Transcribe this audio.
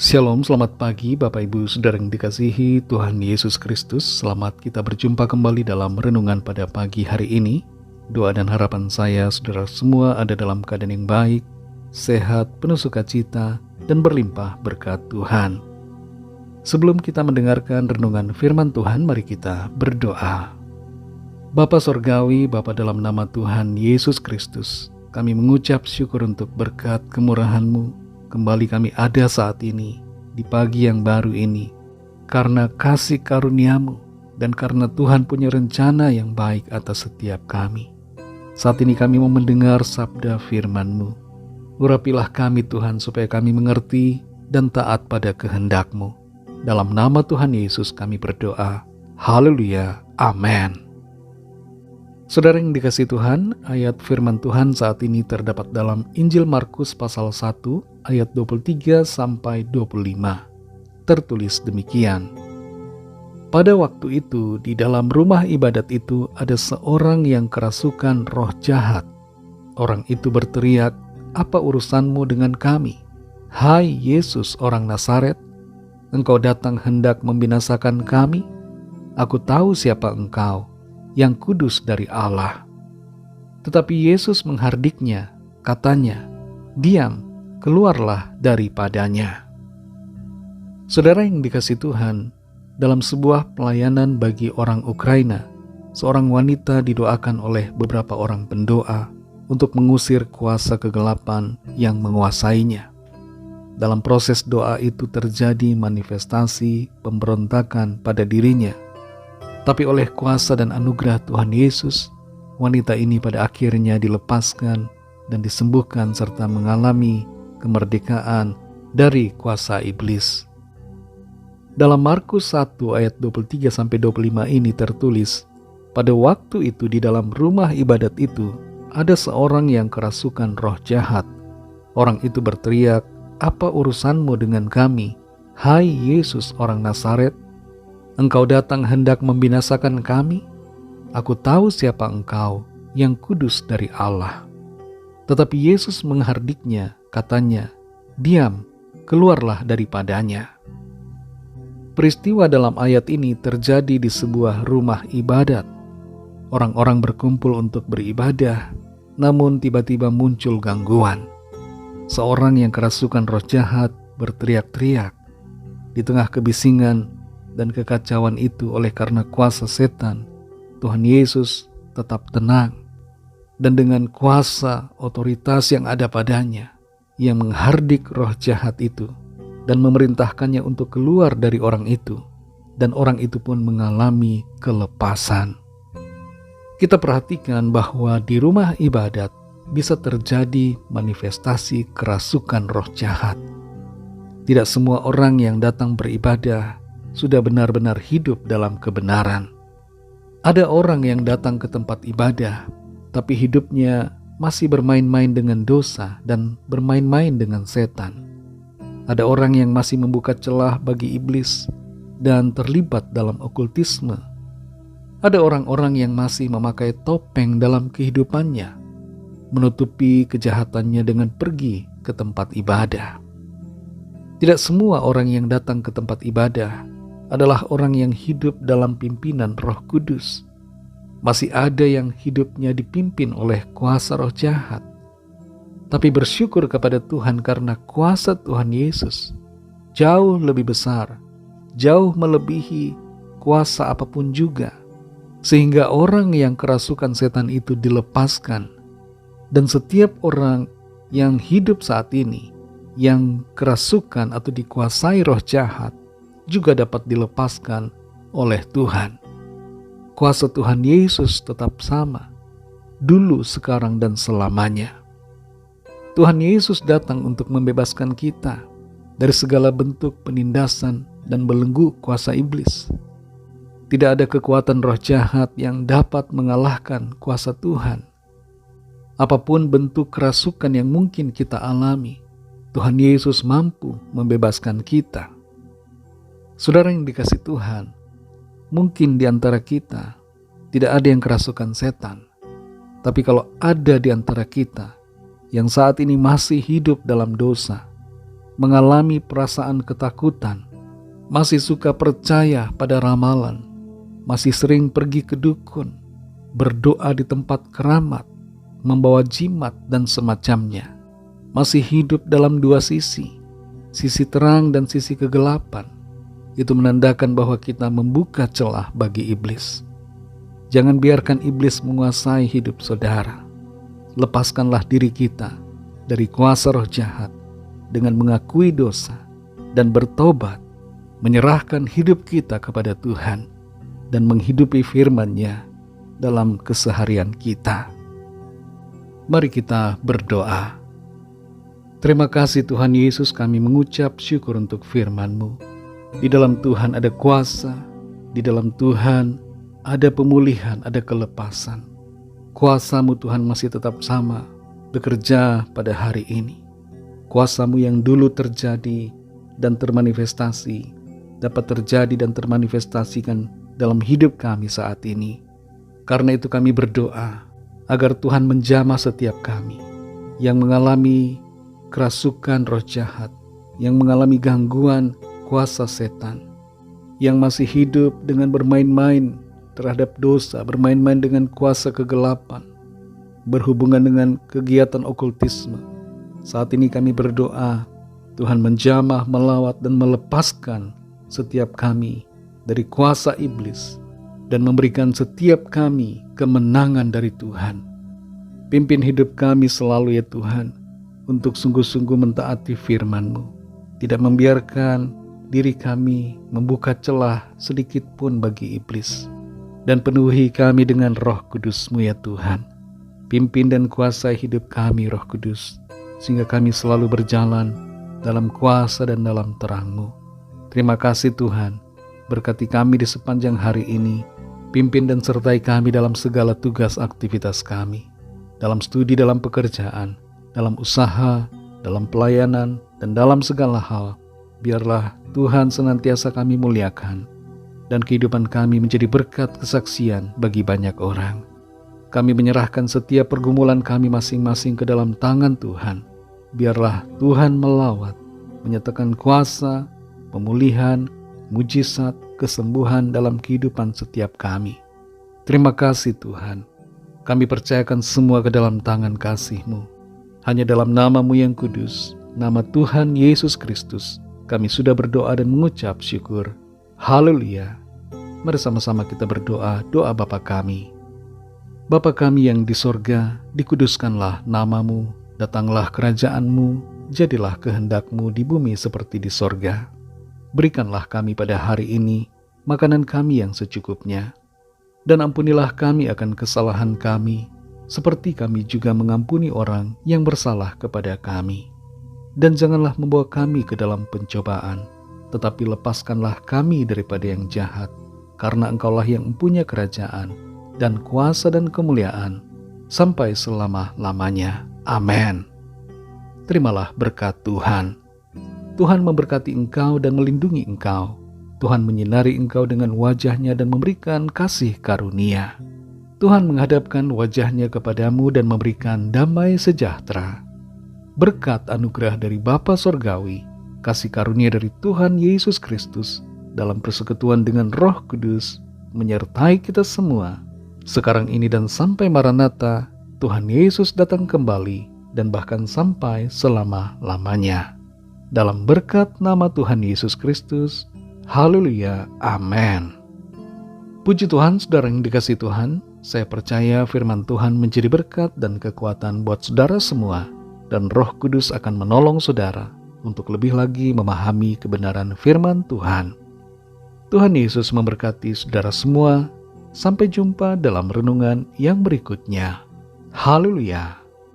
Shalom, selamat pagi Bapak Ibu Saudara yang dikasihi Tuhan Yesus Kristus. Selamat kita berjumpa kembali dalam renungan pada pagi hari ini. Doa dan harapan saya saudara semua ada dalam keadaan yang baik, sehat, penuh sukacita, dan berlimpah berkat Tuhan. Sebelum kita mendengarkan renungan firman Tuhan, mari kita berdoa. Bapa Sorgawi, Bapa dalam nama Tuhan Yesus Kristus, kami mengucap syukur untuk berkat kemurahan-Mu. Kembali kami ada saat ini, di pagi yang baru ini, karena kasih karunia-Mu dan karena Tuhan punya rencana yang baik atas setiap kami. Saat ini kami mau mendengar sabda firman-Mu. Urapilah kami Tuhan supaya kami mengerti dan taat pada kehendak-Mu. Dalam nama Tuhan Yesus kami berdoa. Haleluya. Amin. Saudara yang dikasihi Tuhan, ayat firman Tuhan saat ini terdapat dalam Injil Markus pasal 1 ayat 23 sampai 25. Tertulis demikian. Pada waktu itu di dalam rumah ibadat itu ada seorang yang kerasukan roh jahat. Orang itu berteriak, "Apa urusanmu dengan kami? Hai Yesus orang Nazaret, Engkau datang hendak membinasakan kami? Aku tahu siapa Engkau, yang kudus dari Allah." Tetapi Yesus menghardiknya, katanya, "Diam, keluarlah daripadanya." Saudara yang dikasihi Tuhan, dalam sebuah pelayanan bagi orang Ukraina, seorang wanita didoakan oleh beberapa orang pendoa untuk mengusir kuasa kegelapan yang menguasainya. Dalam proses doa itu terjadi manifestasi pemberontakan pada dirinya. Tapi oleh kuasa dan anugerah Tuhan Yesus, wanita ini pada akhirnya dilepaskan dan disembuhkan serta mengalami kemerdekaan dari kuasa iblis. Dalam Markus 1 ayat 23-25 ini tertulis, pada waktu itu di dalam rumah ibadat itu ada seorang yang kerasukan roh jahat. Orang itu berteriak, "Apa urusanmu dengan kami, hai Yesus orang Nazaret? Engkau datang hendak membinasakan kami? Aku tahu siapa Engkau, yang kudus dari Allah." Tetapi Yesus menghardiknya, katanya, "Diam, keluarlah daripadanya." Peristiwa dalam ayat ini terjadi di sebuah rumah ibadat. Orang-orang berkumpul untuk beribadah, namun tiba-tiba muncul gangguan. Seorang yang kerasukan roh jahat berteriak-teriak. Di tengah kebisingan dan kekacauan itu oleh karena kuasa setan, Tuhan Yesus tetap tenang. Dan dengan kuasa otoritas yang ada padanya, Ia menghardik roh jahat itu dan memerintahkannya untuk keluar dari orang itu. Dan orang itu pun mengalami kelepasan. Kita perhatikan bahwa di rumah ibadat bisa terjadi manifestasi kerasukan roh jahat. Tidak semua orang yang datang beribadah sudah benar-benar hidup dalam kebenaran. Ada orang yang datang ke tempat ibadah, tapi hidupnya masih bermain-main dengan dosa dan bermain-main dengan setan. Ada orang yang masih membuka celah bagi iblis dan terlibat dalam okultisme. Ada orang-orang yang masih memakai topeng dalam kehidupannya, menutupi kejahatannya dengan pergi ke tempat ibadah. Tidak semua orang yang datang ke tempat ibadah adalah orang yang hidup dalam pimpinan Roh Kudus. Masih ada yang hidupnya dipimpin oleh kuasa roh jahat. Tapi bersyukur kepada Tuhan karena kuasa Tuhan Yesus jauh lebih besar, jauh melebihi kuasa apapun juga. Sehingga orang yang kerasukan setan itu dilepaskan. Dan setiap orang yang hidup saat ini, yang kerasukan atau dikuasai roh jahat, juga dapat dilepaskan oleh Tuhan. Kuasa Tuhan Yesus tetap sama, dulu, sekarang, dan selamanya. Tuhan Yesus datang untuk membebaskan kita dari segala bentuk penindasan dan belenggu kuasa iblis. Tidak ada kekuatan roh jahat yang dapat mengalahkan kuasa Tuhan. Apapun bentuk kerasukan yang mungkin kita alami, Tuhan Yesus mampu membebaskan kita. Saudara yang dikasihi Tuhan, mungkin di antara kita tidak ada yang kerasukan setan. Tapi kalau ada di antara kita yang saat ini masih hidup dalam dosa, mengalami perasaan ketakutan, masih suka percaya pada ramalan, masih sering pergi ke dukun, berdoa di tempat keramat, membawa jimat dan semacamnya, masih hidup dalam dua sisi terang dan sisi kegelapan, itu menandakan bahwa kita membuka celah bagi iblis. Jangan biarkan iblis menguasai hidup saudara. Lepaskanlah diri kita dari kuasa roh jahat dengan mengakui dosa dan bertobat, menyerahkan hidup kita kepada Tuhan, dan menghidupi firman-Nya dalam keseharian kita. Mari kita berdoa. Terima kasih Tuhan Yesus, kami mengucap syukur untuk firman-Mu. Di dalam Tuhan ada kuasa, di dalam Tuhan ada pemulihan, ada kelepasan. Kuasa-Mu Tuhan masih tetap sama, bekerja pada hari ini. Kuasa-Mu yang dulu terjadi dan termanifestasi, dapat terjadi dan termanifestasikan dalam hidup kami saat ini. Karena itu kami berdoa, agar Tuhan menjamah setiap kami yang mengalami kerasukan roh jahat, yang mengalami gangguan kuasa setan, yang masih hidup dengan bermain-main terhadap dosa, bermain-main dengan kuasa kegelapan, berhubungan dengan kegiatan okultisme. Saat ini kami berdoa, Tuhan menjamah, melawat, dan melepaskan setiap kami dari kuasa iblis, dan memberikan setiap kami kemenangan dari Tuhan. Pimpin hidup kami selalu ya Tuhan, untuk sungguh-sungguh mentaati firman-Mu, tidak membiarkan diri kami membuka celah sedikit pun bagi iblis, dan penuhi kami dengan Roh Kudus-Mu ya Tuhan. Pimpin dan kuasai hidup kami Roh Kudus, sehingga kami selalu berjalan dalam kuasa dan dalam terang-Mu. Terima kasih Tuhan, berkati kami di sepanjang hari ini, pimpin dan sertai kami dalam segala tugas aktivitas kami, dalam studi, dalam pekerjaan, dalam usaha, dalam pelayanan, dan dalam segala hal. Biarlah Tuhan senantiasa kami muliakan, dan kehidupan kami menjadi berkat kesaksian bagi banyak orang. Kami menyerahkan setiap pergumulan kami masing-masing ke dalam tangan Tuhan. Biarlah Tuhan melawat, menyatakan kuasa, pemulihan, mujizat, kesembuhan dalam kehidupan setiap kami. Terima kasih Tuhan. Kami percayakan semua ke dalam tangan kasih-Mu. Hanya dalam nama-Mu yang kudus, nama Tuhan Yesus Kristus, kami sudah berdoa dan mengucap syukur. Haleluya. Mari sama-sama kita berdoa, doa Bapa kami. Bapa kami yang di sorga, dikuduskanlah nama-Mu, datanglah kerajaan-Mu, jadilah kehendak-Mu di bumi seperti di sorga. Berikanlah kami pada hari ini makanan kami yang secukupnya, dan ampunilah kami akan kesalahan kami, seperti kami juga mengampuni orang yang bersalah kepada kami. Dan janganlah membawa kami ke dalam pencobaan, tetapi lepaskanlah kami daripada yang jahat, karena Engkaulah yang mempunyai kerajaan, dan kuasa dan kemuliaan, sampai selama-lamanya. Amin. Terimalah berkat Tuhan. Tuhan memberkati engkau dan melindungi engkau. Tuhan menyinari engkau dengan wajah-Nya dan memberikan kasih karunia. Tuhan menghadapkan wajah-Nya kepadamu dan memberikan damai sejahtera. Berkat anugerah dari Bapa Sorgawi, kasih karunia dari Tuhan Yesus Kristus, dalam persekutuan dengan Roh Kudus, menyertai kita semua, sekarang ini dan sampai Maranatha, Tuhan Yesus datang kembali, dan bahkan sampai selama-lamanya. Dalam berkat nama Tuhan Yesus Kristus, haleluya, amin. Puji Tuhan, saudara yang dikasihi Tuhan, saya percaya firman Tuhan menjadi berkat dan kekuatan buat saudara semua, dan Roh Kudus akan menolong saudara untuk lebih lagi memahami kebenaran firman Tuhan. Tuhan Yesus memberkati saudara semua. Sampai jumpa dalam renungan yang berikutnya. Haleluya.